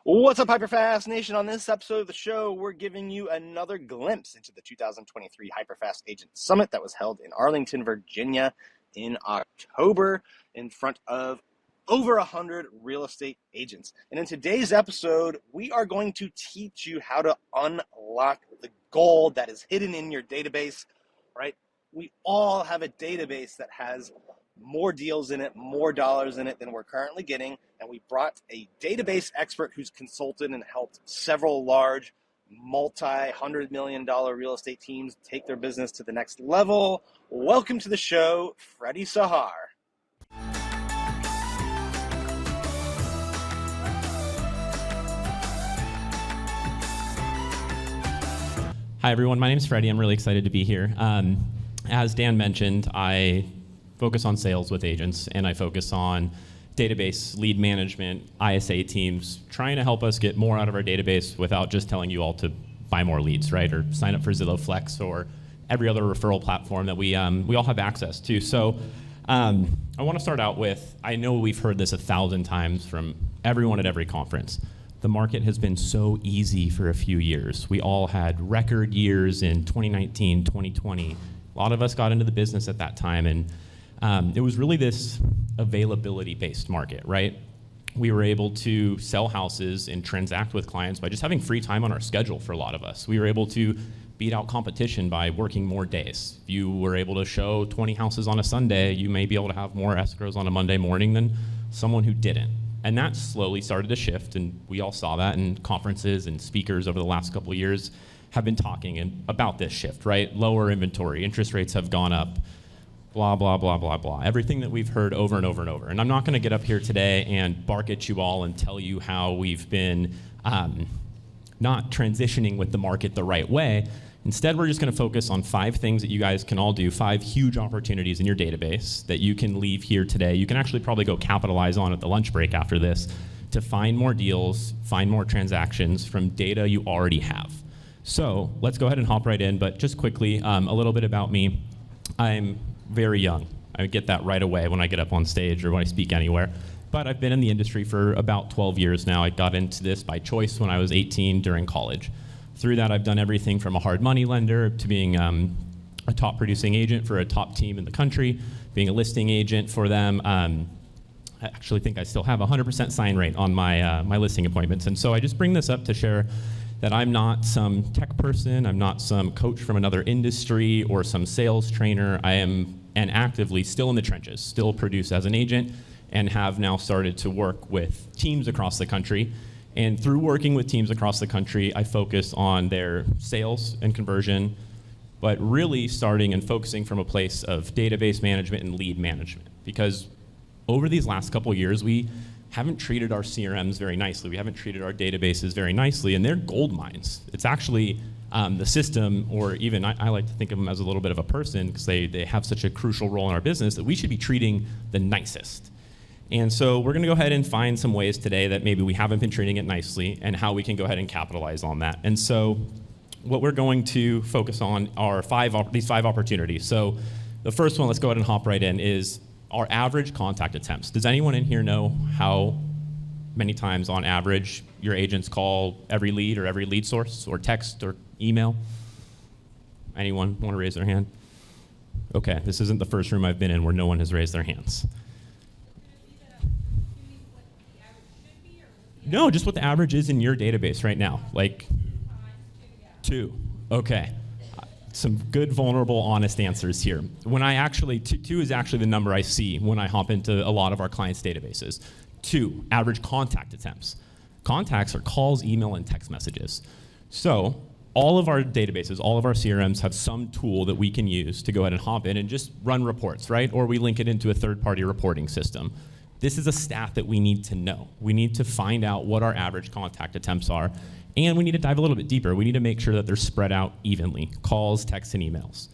What's up, Hyperfast Nation? On this episode of the show, we're giving you another glimpse into the 2023 Hyperfast Agent Summit that was held in Arlington, Virginia in October in front of over 100 real estate agents. And in today's episode, we are going to teach you how to unlock the gold that is hidden in your database, right? We all have a database that has more deals in it, more dollars in it than we're currently getting. And we brought a database expert who's consulted and helped several large multi-$100 million real estate teams take their business to the next level. Welcome to the show, Freddie Sahar. Hi, everyone. My name is Freddie. I'm really excited to be here. As Dan mentioned, I focus on sales with agents, and I focus on database, lead management, ISA teams, trying to help us get more out of our database without just telling you all to buy more leads, right? Or sign up for Zillow Flex or every other referral platform that we all have access to. So I want to start out with, I know we've heard this 1,000 times from everyone at every conference. The market has been so easy for a few years. We all had record years in 2019, 2020. A lot of us got into the business at that time, and it was really this availability-based market, right? We were able to sell houses and transact with clients by just having free time on our schedule for a lot of us. We were able to beat out competition by working more days. If you were able to show 20 houses on a Sunday, you may be able to have more escrows on a Monday morning than someone who didn't. And that slowly started to shift, and we all saw that in conferences, and speakers over the last couple of years have been talking about this shift, right? Lower inventory, interest rates have gone up, blah, blah, blah, blah, blah. Everything that we've heard over and over and over. And I'm not gonna get up here today and bark at you all and tell you how we've been not transitioning with the market the right way. Instead, we're just gonna focus on 5 things that you guys can all do, 5 huge opportunities in your database that you can leave here today. You can actually probably go capitalize on at the lunch break after this to find more deals, find more transactions from data you already have. So let's go ahead and hop right in, but just quickly, a little bit about me. I'm very young. I get that right away when I get up on stage or when I speak anywhere. But I've been in the industry for about 12 years now. I got into this by choice when I was 18 during college. Through that, I've done everything from a hard money lender to being a top producing agent for a top team in the country, being a listing agent for them. I actually think I still have a 100% sign rate on my listing appointments. And so I just bring this up to share that I'm not some tech person, I'm not some coach from another industry or some sales trainer. I am and actively still in the trenches, still produce as an agent, and have now started to work with teams across the country. And through working with teams across the country, I focus on their sales and conversion, but really starting and focusing from a place of database management and lead management. Because over these last couple of years, we haven't treated our CRMs very nicely. We haven't treated our databases very nicely, and they're gold mines. It's actually the system, or even I like to think of them as a little bit of a person, because they have such a crucial role in our business that we should be treating the nicest. And so we're gonna go ahead and find some ways today that maybe we haven't been treating it nicely and how we can go ahead and capitalize on that. And so what we're going to focus on are these 5 opportunities. So the first one, let's go ahead and hop right in, is our average contact attempts. Does anyone in here know how many times on average your agents call every lead or every lead source or text or email? Anyone want to raise their hand? Okay, this isn't the first room I've been in where no one has raised their hands. No, just what the average is in your database right now. Like 2. Okay. Some good, vulnerable, honest answers here. When I actually, 2 is actually the number I see when I hop into a lot of our clients' databases. 2, average contact attempts. Contacts are calls, email, and text messages. So all of our databases, all of our CRMs have some tool that we can use to go ahead and hop in and just run reports, right? Or we link it into a third-party reporting system. This is a stat that we need to know. We need to find out what our average contact attempts are, and we need to dive a little bit deeper. We need to make sure that they're spread out evenly, calls, texts, and emails.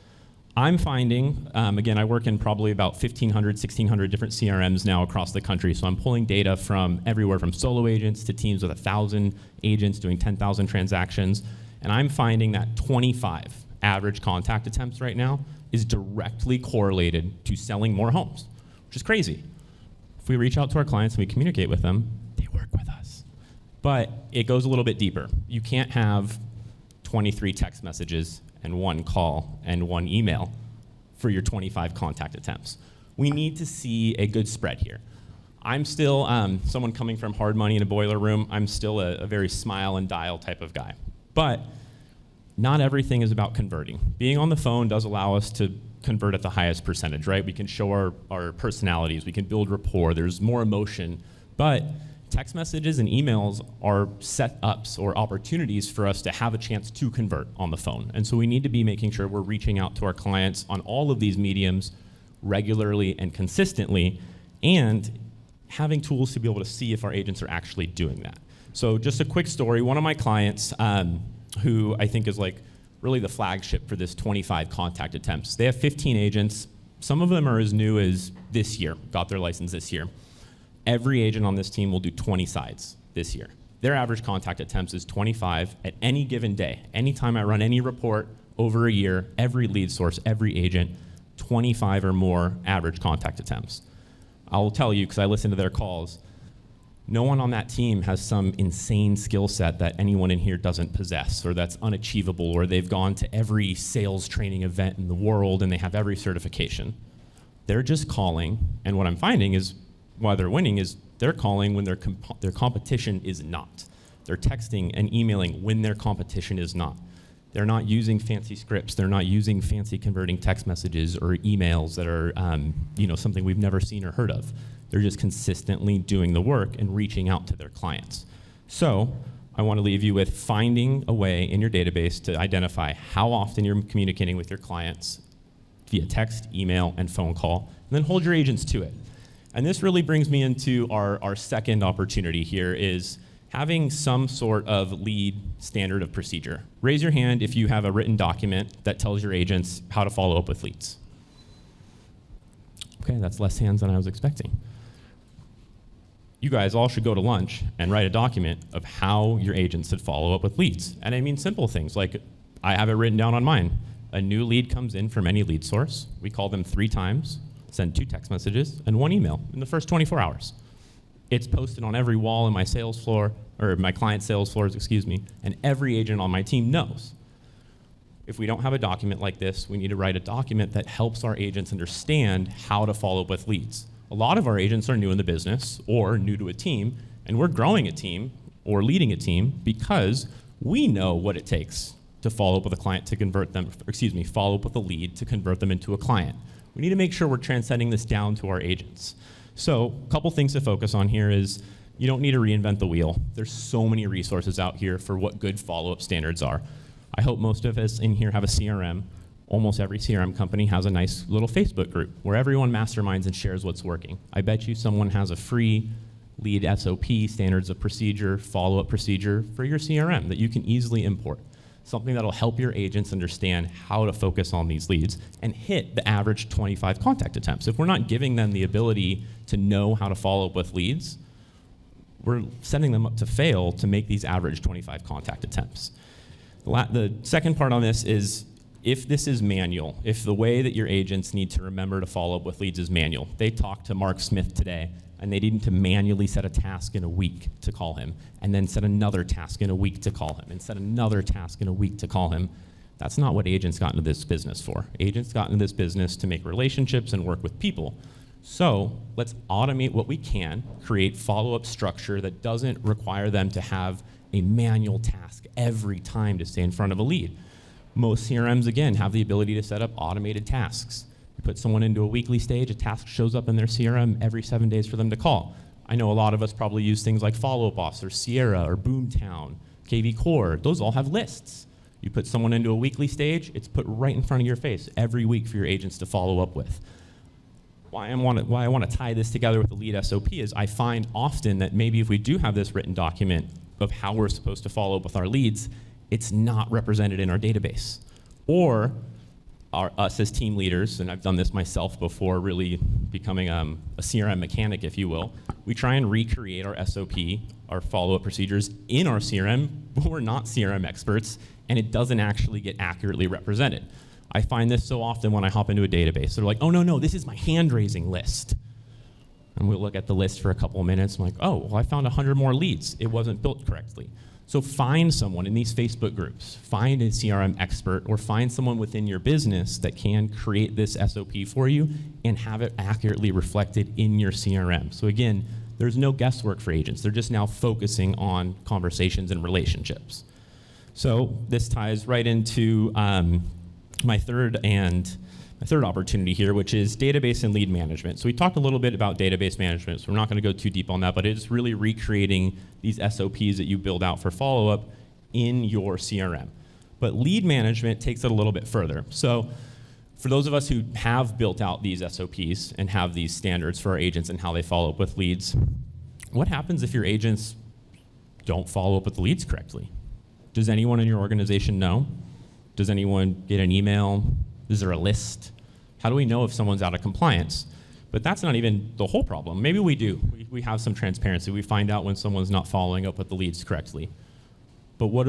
I'm finding, again, I work in probably about 1,500, 1,600 different CRMs now across the country, so I'm pulling data from everywhere from solo agents to teams with 1,000 agents doing 10,000 transactions, and I'm finding that 25 average contact attempts right now is directly correlated to selling more homes, which is crazy. If we reach out to our clients and we communicate with them, they work with us. But it goes a little bit deeper. You can't have 23 text messages and 1 call and 1 email for your 25 contact attempts. We need to see a good spread here. I'm still someone coming from hard money in a boiler room. I'm still a very smile and dial type of guy. But not everything is about converting. Being on the phone does allow us to convert at the highest percentage, right? We can show our personalities. We can build rapport. There's more emotion. But text messages and emails are setups or opportunities for us to have a chance to convert on the phone. And so we need to be making sure we're reaching out to our clients on all of these mediums regularly and consistently, and having tools to be able to see if our agents are actually doing that. So just a quick story. One of my clients, who I think is like really the flagship for this 25 contact attempts, they have 15 agents. Some of them are as new as this year, got their license this year. Every agent on this team will do 20 sides this year. Their average contact attempts is 25 at any given day. Anytime I run any report over a year, every lead source, every agent, 25 or more average contact attempts. I'll tell you, because I listen to their calls, no one on that team has some insane skill set that anyone in here doesn't possess, or that's unachievable, or they've gone to every sales training event in the world and they have every certification. They're just calling, and what I'm finding is why they're winning is they're calling when their competition is not. They're texting and emailing when their competition is not. They're not using fancy scripts. They're not using fancy converting text messages or emails that are something we've never seen or heard of. They're just consistently doing the work and reaching out to their clients. So I want to leave you with finding a way in your database to identify how often you're communicating with your clients via text, email, and phone call, and then hold your agents to it. And this really brings me into our second opportunity here is having some sort of lead standard of procedure. Raise your hand if you have a written document that tells your agents how to follow up with leads. Okay, that's less hands than I was expecting. You guys all should go to lunch and write a document of how your agents should follow up with leads. And I mean simple things, like I have it written down on mine. A new lead comes in from any lead source. We call them 3 times, send 2 text messages, and 1 email in the first 24 hours. It's posted on every wall in my sales floor, or my client sales floors, and every agent on my team knows. If we don't have a document like this, we need to write a document that helps our agents understand how to follow up with leads. A lot of our agents are new in the business or new to a team, and we're growing a team or leading a team because we know what it takes to follow up with a client to convert them, follow up with a lead to convert them into a client. We need to make sure we're transcending this down to our agents. So a couple things to focus on here is you don't need to reinvent the wheel. There's so many resources out here for what good follow-up standards are. I hope most of us in here have a CRM. Almost every CRM company has a nice little Facebook group where everyone masterminds and shares what's working. I bet you someone has a free lead SOP, standards of procedure, follow-up procedure for your CRM that you can easily import. Something that'll help your agents understand how to focus on these leads and hit the average 25 contact attempts. If we're not giving them the ability to know how to follow up with leads, we're setting them up to fail to make these average 25 contact attempts. The second part on this is if this is manual, if the way that your agents need to remember to follow up with leads is manual. They talked to Mark Smith today, and they needed to manually set a task in a week to call him, and then set another task in a week to call him, and set another task in a week to call him. That's not what agents got into this business for. Agents got into this business to make relationships and work with people. So let's automate what we can, create follow-up structure that doesn't require them to have a manual task every time to stay in front of a lead. Most CRMs, again, have the ability to set up automated tasks. You put someone into a weekly stage, a task shows up in their CRM every 7 days for them to call. I know a lot of us probably use things like Follow Up Boss or Sierra or Boomtown, KV Core. Those all have lists. You put someone into a weekly stage, it's put right in front of your face every week for your agents to follow up with. Why I want to tie this together with the lead SOP is I find often that maybe if we do have this written document of how we're supposed to follow up with our leads, it's not represented in our database. Or us as team leaders, and I've done this myself before really becoming a CRM mechanic, if you will, we try and recreate our SOP, our follow-up procedures in our CRM, but we're not CRM experts, and it doesn't actually get accurately represented. I find this so often when I hop into a database. They're like, oh, no, this is my hand-raising list. And we'll look at the list for a couple of minutes. I'm like, oh, well, I found 100 more leads. It wasn't built correctly. So find someone in these Facebook groups, find a CRM expert, or find someone within your business that can create this SOP for you and have it accurately reflected in your CRM. So again, there's no guesswork for agents. They're just now focusing on conversations and relationships. So this ties right into my third opportunity here, which is database and lead management. So we talked a little bit about database management, so we're not going to go too deep on that, but it's really recreating these SOPs that you build out for follow-up in your CRM. But lead management takes it a little bit further. So for those of us who have built out these SOPs and have these standards for our agents and how they follow up with leads, what happens if your agents don't follow up with the leads correctly? Does anyone in your organization know? Does anyone get an email? Is there a list? How do we know if someone's out of compliance? But that's not even the whole problem. Maybe we do. We have some transparency. We find out when someone's not following up with the leads correctly. But what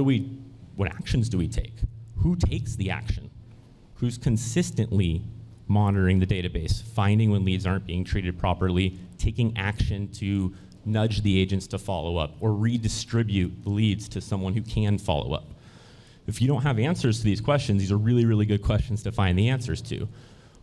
actions do we take? Who takes the action? Who's consistently monitoring the database, finding when leads aren't being treated properly, taking action to nudge the agents to follow up or redistribute the leads to someone who can follow up? If you don't have answers to these questions, these are really, really good questions to find the answers to.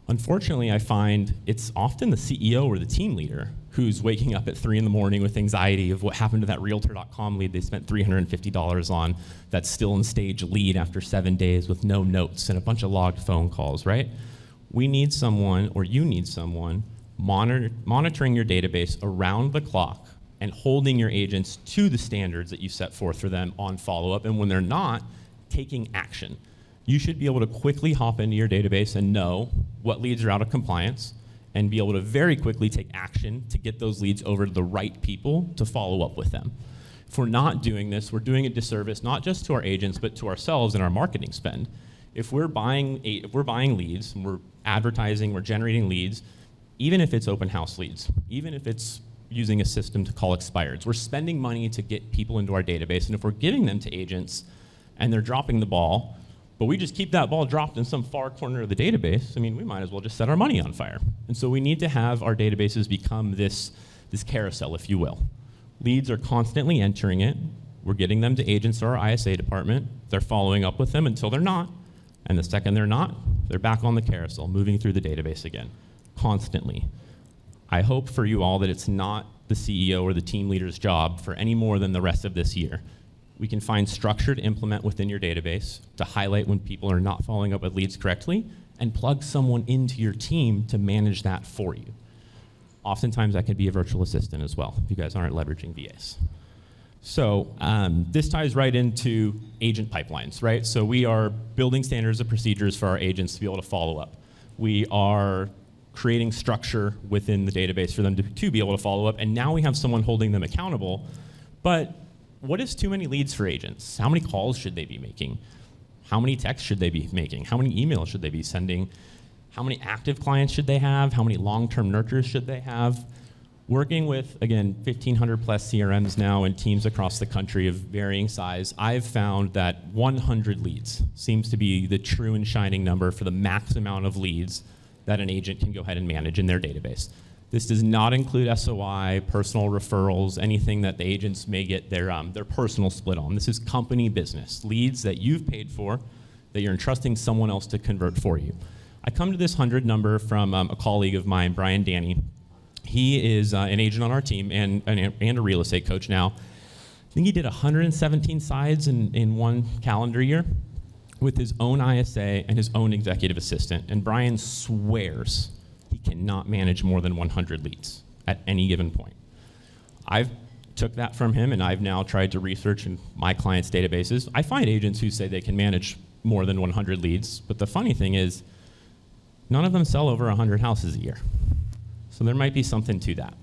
Unfortunately, I find it's often the CEO or the team leader who's waking up at 3 in the morning with anxiety of what happened to that Realtor.com lead they spent $350 on that's still in stage lead after 7 days with no notes and a bunch of logged phone calls, right? We need someone, or you need someone, monitoring your database around the clock and holding your agents to the standards that you set forth for them on follow-up, and when they're not, taking action. You should be able to quickly hop into your database and know what leads are out of compliance and be able to very quickly take action to get those leads over to the right people to follow up with them. If we're not doing this, we're doing a disservice not just to our agents, but to ourselves and our marketing spend. If we're buying leads, and we're advertising, we're generating leads, even if it's open house leads, even if it's using a system to call expireds, we're spending money to get people into our database, and if we're giving them to agents and they're dropping the ball, but we just keep that ball dropped in some far corner of the database, I mean, we might as well just set our money on fire. And so we need to have our databases become this carousel, if you will. Leads are constantly entering it. We're getting them to agents or our ISA department. They're following up with them until they're not. And the second they're not, they're back on the carousel, moving through the database again, constantly. I hope for you all that it's not the CEO or the team leader's job for any more than the rest of this year. We can find structure to implement within your database to highlight when people are not following up with leads correctly and plug someone into your team to manage that for you. Oftentimes that could be a virtual assistant as well if you guys aren't leveraging VAs. So this ties right into agent pipelines, right? So we are building standards and procedures for our agents to be able to follow up. We are creating structure within the database for them to be able to follow up, and now we have someone holding them accountable. But what is too many leads for agents? How many calls should they be making? How many texts should they be making? How many emails should they be sending? How many active clients should they have? How many long-term nurtures should they have? Working with, again, 1,500 plus CRMs now and teams across the country of varying size, I've found that 100 leads seems to be the true and shining number for the max amount of leads that an agent can go ahead and manage in their database. This does not include SOI, personal referrals, anything that the agents may get their personal split on. This is company business, leads that you've paid for, that you're entrusting someone else to convert for you. I come to this 100 number from a colleague of mine, Brian Danny. He is an agent on our team and a real estate coach now. I think he did 117 sides in one calendar year with his own ISA and his own executive assistant. And Brian swears he cannot manage more than 100 leads at any given point. I've took that from him, and I've now tried to research in my clients' databases. I find agents who say they can manage more than 100 leads, but the funny thing is, none of them sell over 100 houses a year. So there might be something to that.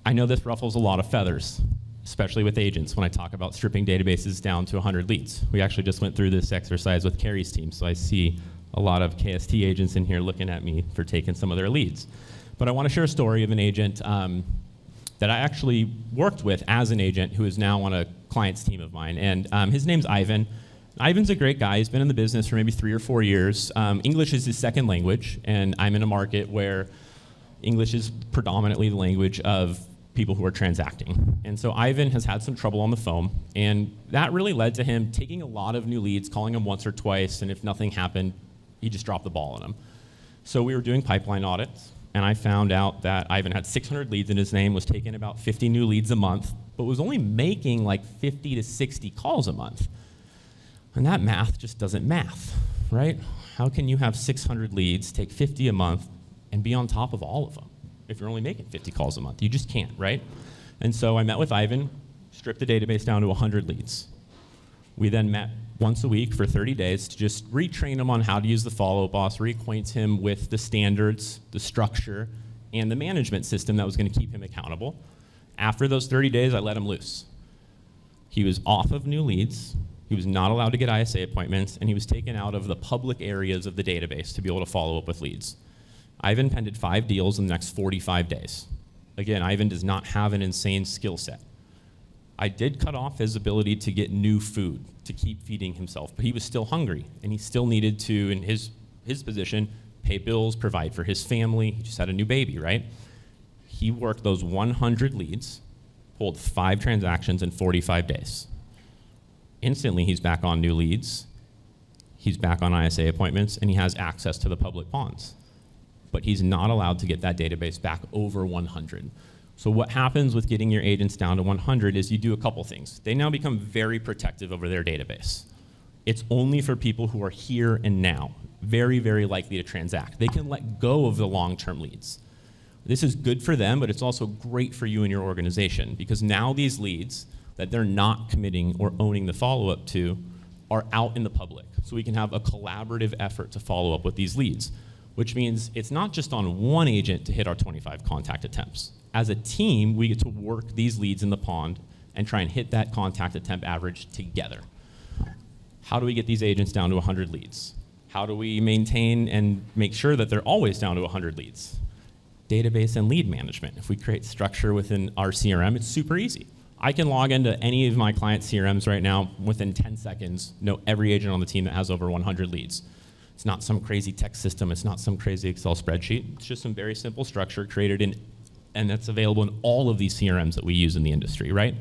I know this ruffles a lot of feathers, especially with agents when I talk about stripping databases down to 100 leads. We actually just went through this exercise with Carrie's team, so I see a lot of KST agents in here looking at me for taking some of their leads. But I want to share a story of an agent that I actually worked with as an agent who is now on a client's team of mine. And his name's Ivan. Ivan's a great guy. He's been in the business for maybe 3 or 4 years. English is his second language, and I'm in a market where English is predominantly the language of people who are transacting. And so Ivan has had some trouble on the phone, and that really led to him taking a lot of new leads, calling them once or twice, and if nothing happened, he just dropped the ball on them. So we were doing pipeline audits, and I found out that Ivan had 600 leads in his name, was taking about 50 new leads a month, but was only making like 50 to 60 calls a month. And that math just doesn't math, right? How can you have 600 leads, take 50 a month, and be on top of all of them if you're only making 50 calls a month? You just can't, right? And so I met with Ivan, stripped the database down to 100 leads. We then met once a week for 30 days to just retrain him on how to use the follow-up boss, reacquaint him with the standards, the structure, and the management system that was going to keep him accountable. After those 30 days, I let him loose. He was off of new leads. He was not allowed to get ISA appointments, and he was taken out of the public areas of the database to be able to follow up with leads. Ivan pended 5 deals in the next 45 days. Again, Ivan does not have an insane skill set. I did cut off his ability to get new food to keep feeding himself, but he was still hungry, and he still needed to, in his position, pay bills, provide for his family. He just had a new baby, right? He worked those 100 leads, pulled 5 transactions in 45 days. Instantly, he's back on new leads, he's back on ISA appointments, and he has access to the public ponds. But he's not allowed to get that database back over 100. So what happens with getting your agents down to 100 is you do a couple things. They now become very protective over their database. It's only for people who are here and now, very, very likely to transact. They can let go of the long-term leads. This is good for them, but it's also great for you and your organization, because now these leads that they're not committing or owning the follow-up to are out in the public. So we can have a collaborative effort to follow up with these leads, which means it's not just on one agent to hit our 25 contact attempts. As a team, we get to work these leads in the pond and try and hit that contact attempt average together. How do we get these agents down to 100 leads? How do we maintain and make sure that they're always down to 100 leads? Database and lead management. If we create structure within our CRM, it's super easy. I can log into any of my client CRMs right now within 10 seconds, know every agent on the team that has over 100 leads. It's not some crazy text system. It's not some crazy Excel spreadsheet. It's just some very simple structure created in, and that's available in all of these CRMs that we use in the industry, right?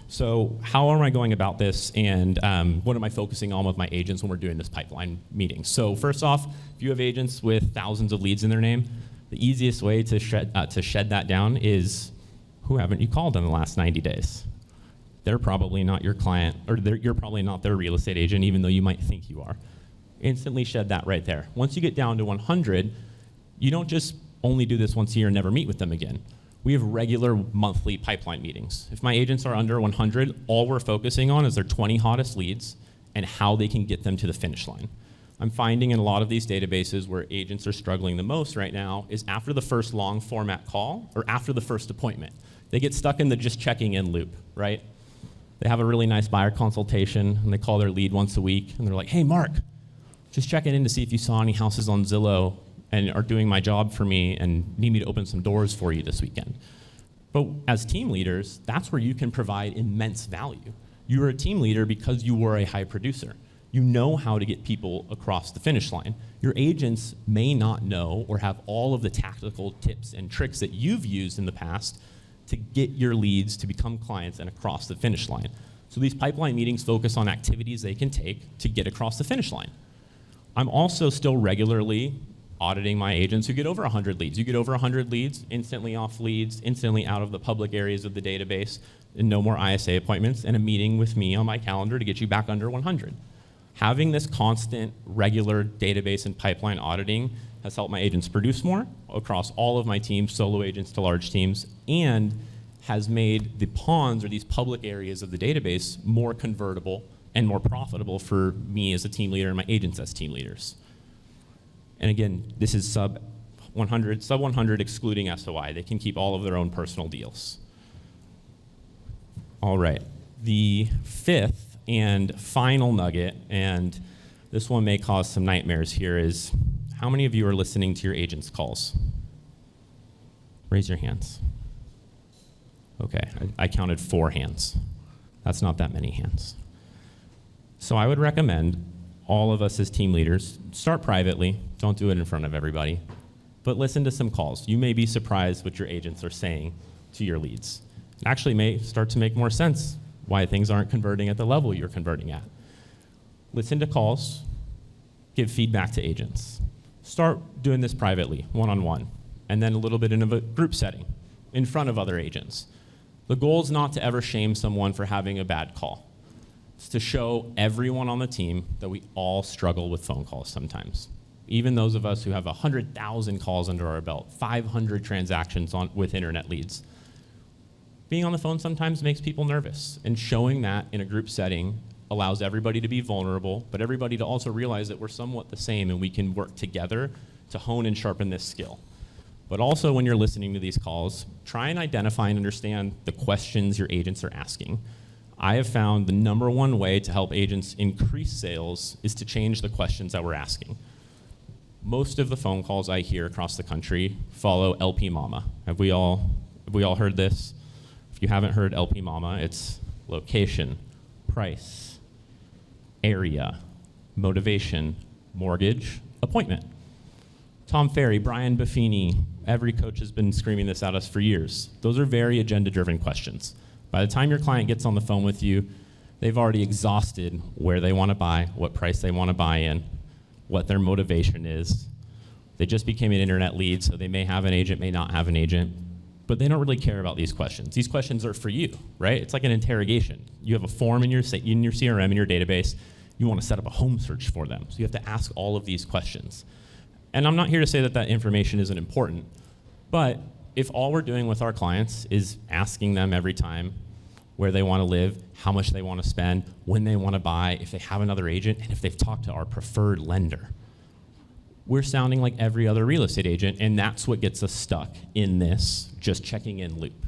So how am I going about this, and what am I focusing on with my agents when we're doing this pipeline meeting? So first off, if you have agents with thousands of leads in their name, the easiest way to shed that down is, who haven't you called in the last 90 days? They're probably not your client, or you're probably not their real estate agent, even though you might think you are. Instantly shed that right there. Once you get down to 100, you don't just only do this once a year and never meet with them again. We have regular monthly pipeline meetings. If my agents are under 100, all we're focusing on is their 20 hottest leads and how they can get them to the finish line. I'm finding in a lot of these databases where agents are struggling the most right now is after the first long format call or after the first appointment. They get stuck in the just checking in loop, right? They have a really nice buyer consultation and they call their lead once a week and they're like, hey, Mark, just checking in to see if you saw any houses on Zillow and are doing my job for me and need me to open some doors for you this weekend. But as team leaders, that's where you can provide immense value. You are a team leader because you were a high producer. You know how to get people across the finish line. Your agents may not know or have all of the tactical tips and tricks that you've used in the past to get your leads to become clients and across the finish line. So these pipeline meetings focus on activities they can take to get across the finish line. I'm also still regularly auditing my agents who get over 100 leads. You get over 100 leads, instantly off leads, instantly out of the public areas of the database, and no more ISA appointments, and a meeting with me on my calendar to get you back under 100. Having this constant, regular database and pipeline auditing has helped my agents produce more across all of my teams, solo agents to large teams, and has made the ponds or these public areas of the database more convertible and more profitable for me as a team leader and my agents as team leaders. And again, this is sub 100 excluding SOI. They can keep all of their own personal deals. All right, the fifth and final nugget, and this one may cause some nightmares here, is how many of you are listening to your agent's calls? Raise your hands. Okay, I counted 4 hands. That's not that many hands. So I would recommend all of us as team leaders, start privately, don't do it in front of everybody. but listen to some calls. You may be surprised what your agents are saying to your leads. It actually may start to make more sense why things aren't converting at the level you're converting at. Listen to calls, give feedback to agents. Start doing this privately, one-on-one, and then a little bit in a group setting in front of other agents. The goal is not to ever shame someone for having a bad call. It's to show everyone on the team that we all struggle with phone calls sometimes. Even those of us who have 100,000 calls under our belt, 500 transactions with internet leads. Being on the phone sometimes makes people nervous, and showing that in a group setting allows everybody to be vulnerable, but everybody to also realize that we're somewhat the same and we can work together to hone and sharpen this skill. But also when you're listening to these calls, try and identify and understand the questions your agents are asking. I have found the number one way to help agents increase sales is to change the questions that we're asking. Most of the phone calls I hear across the country follow LP Mama. Have we all heard this? If you haven't heard LP Mama, it's location, price, area, motivation, mortgage, appointment. Tom Ferry, Brian Buffini, every coach has been screaming this at us for years. Those are very agenda-driven questions. By the time your client gets on the phone with you, they've already exhausted where they want to buy, what price they want to buy in, what their motivation is. They just became an internet lead, so they may have an agent, may not have an agent, but they don't really care about these questions. These questions are for you, right? It's like an interrogation. You have a form in your CRM, in your database. You want to set up a home search for them. So you have to ask all of these questions. And I'm not here to say that that information isn't important, but if all we're doing with our clients is asking them every time where they want to live, how much they want to spend, when they want to buy, if they have another agent, and if they've talked to our preferred lender, we're sounding like every other real estate agent, and that's what gets us stuck in this just checking in loop.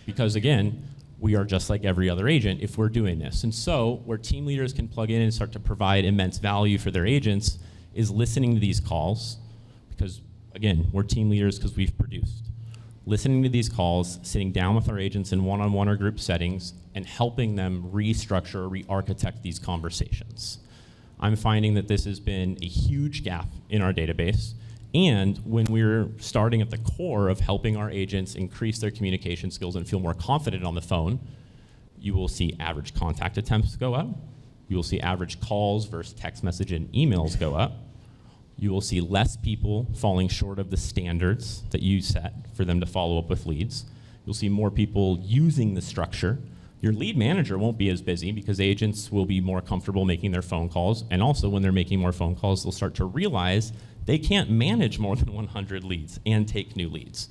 Because again, we are just like every other agent if we're doing this. And so where team leaders can plug in and start to provide immense value for their agents is listening to these calls, because again, we're team leaders because we've produced. Listening to these calls, sitting down with our agents in one-on-one or group settings, and helping them restructure or re-architect these conversations. I'm finding that this has been a huge gap in our database, and when we're starting at the core of helping our agents increase their communication skills and feel more confident on the phone, you will see average contact attempts go up. You will see average calls versus text message and emails go up. You will see less people falling short of the standards that you set for them to follow up with leads. You'll see more people using the structure. Your lead manager won't be as busy because agents will be more comfortable making their phone calls. And also when they're making more phone calls, they'll start to realize they can't manage more than 100 leads and take new leads.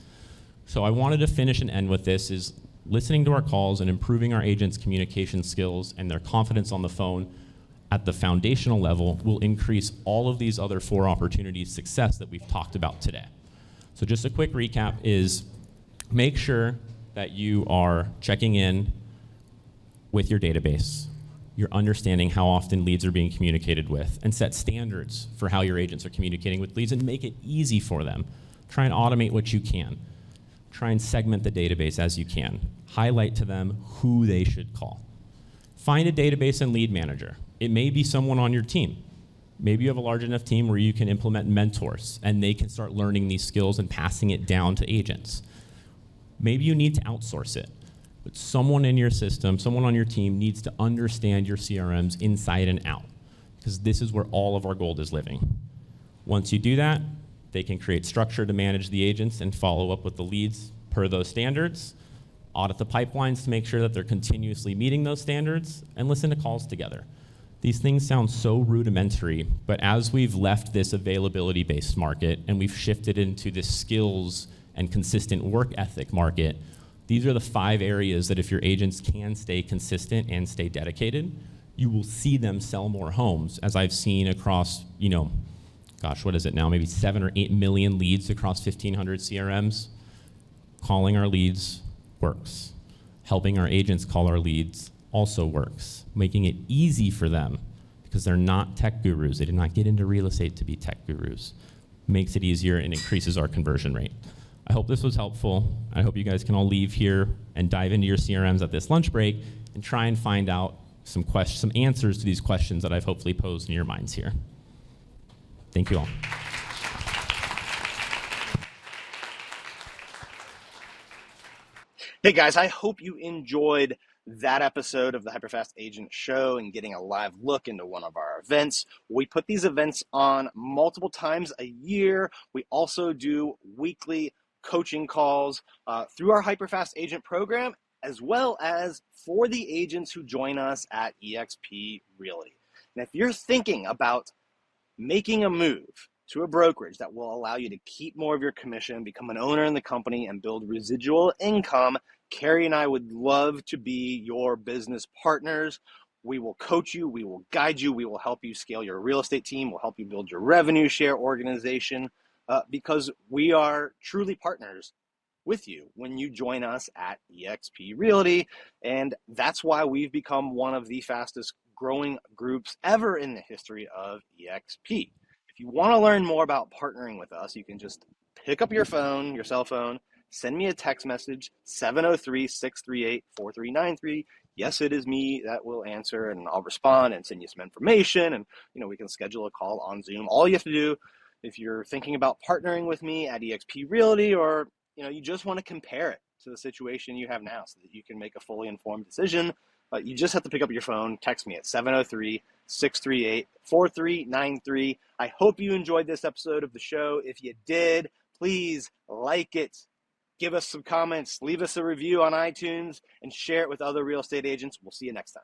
So I wanted to finish and end with this is listening to our calls and improving our agents' communication skills and their confidence on the phone at the foundational level will increase all of these other 4 opportunities success that we've talked about today. So just a quick recap is make sure that you are checking in with your database. You're understanding how often leads are being communicated with, and set standards for how your agents are communicating with leads and make it easy for them. Try and automate what you can. Try and segment the database as you can. Highlight to them who they should call. Find a database and lead manager. It may be someone on your team. Maybe you have a large enough team where you can implement mentors and they can start learning these skills and passing it down to agents. Maybe you need to outsource it, but someone in your system, someone on your team needs to understand your CRMs inside and out, because this is where all of our gold is living. Once you do that, they can create structure to manage the agents and follow up with the leads per those standards, audit the pipelines to make sure that they're continuously meeting those standards, and listen to calls together. These things sound so rudimentary, but as we've left this availability-based market and we've shifted into this skills and consistent work ethic market, these are the 5 areas that if your agents can stay consistent and stay dedicated, you will see them sell more homes, as I've seen across, gosh, what is it now, maybe 7 or 8 million leads across 1,500 CRMs. Calling our leads works. Helping our agents call our leads also works. Making it easy for them, because they're not tech gurus. They did not get into real estate to be tech gurus. Makes it easier and increases our conversion rate. I hope this was helpful. I hope you guys can all leave here and dive into your CRMs at this lunch break and try and find out some answers to these questions that I've hopefully posed in your minds here. Thank you all. Hey guys, I hope you enjoyed that episode of the Hyperfast Agent Show and getting a live look into one of our events. We put these events on multiple times a year. We also do weekly coaching calls through our Hyperfast Agent program, as well as for the agents who join us at eXp Realty. And if you're thinking about making a move to a brokerage that will allow you to keep more of your commission, become an owner in the company, and build residual income, Carrie and I would love to be your business partners. We will coach you, we will guide you, we will help you scale your real estate team, we'll help you build your revenue share organization, because we are truly partners with you when you join us at eXp Realty. And that's why we've become one of the fastest growing groups ever in the history of eXp. If you want to learn more about partnering with us, you can just pick up your phone, your cell phone, send me a text message, 703-638-4393. Yes, it is me that will answer, and I'll respond and send you some information, and we can schedule a call on Zoom. All you have to do, if you're thinking about partnering with me at eXp Realty, or you just want to compare it to the situation you have now so that you can make a fully informed decision, you just have to pick up your phone, text me at 703-638-4393. I hope you enjoyed this episode of the show. If you did, please like it, give us some comments, leave us a review on iTunes, and share it with other real estate agents. We'll see you next time.